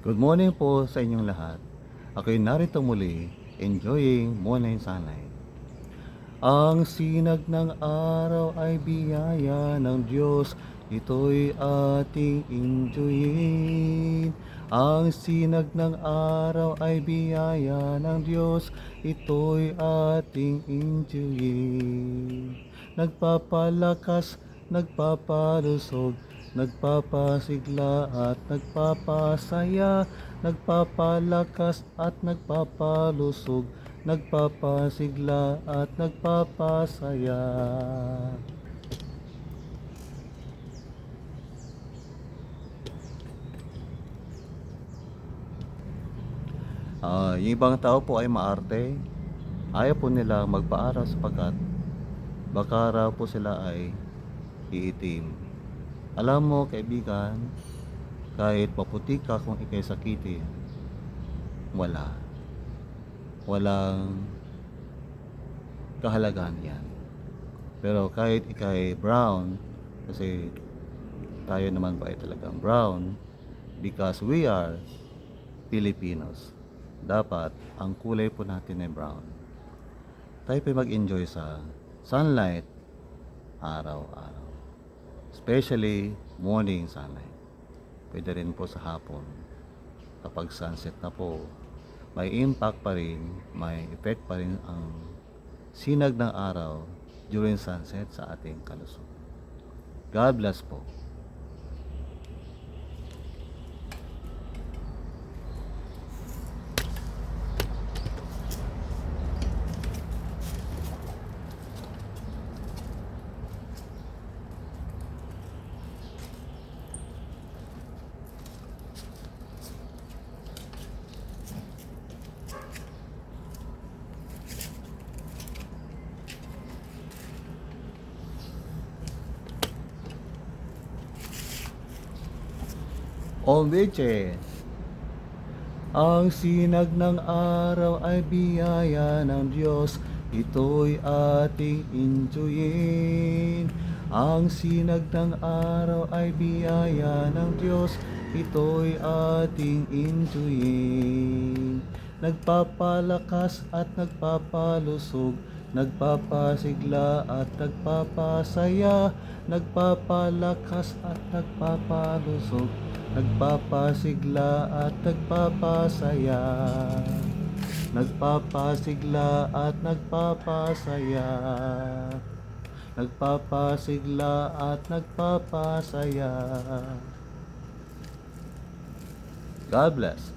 Good morning po sa inyong lahat. Ako'y narito muli, enjoying morning sunlight. Ang sinag ng araw ay biyaya ng Diyos, ito'y ating enjoyin. Ang sinag ng araw ay biyaya ng Diyos, ito'y ating enjoyin. Nagpapalakas, nagpapalusog, nagpapasigla at nagpapasaya, nagpapalakas at nagpapalusog, nagpapasigla at nagpapasaya. Yung ibang tao po ay maarte. Ayaw po nila magpaaral sapagkat baka raw po sila ay iitim. Alam mo kaibigan, kahit maputi ka kung ikay sakitin, walang kahalagaan yan. Pero kahit ikay brown, kasi tayo naman ba ay talagang brown, because we are Filipinos, dapat ang kulay po natin ay brown. Tayo pa mag-enjoy sa sunlight araw-araw, especially morning sunlight. Pwede rin po sa hapon. Kapag sunset na po, may impact pa rin, may effect pa rin ang sinag ng araw during sunset sa ating kalusugan. God bless po. On witches, ang sinag ng araw ay biyaya ng Diyos, ito'y ating enjoyin. Ang sinag ng araw ay biyaya ng Diyos, ito'y ating enjoyin. Nagpapalakas at nagpapalusog, nagpapasigla at nagpapasaya, nagpapalakas at nagpapalusog, nagpapasigla at nagpapasaya, nagpapasigla at nagpapasaya, nagpapasigla at nagpapasaya. God bless.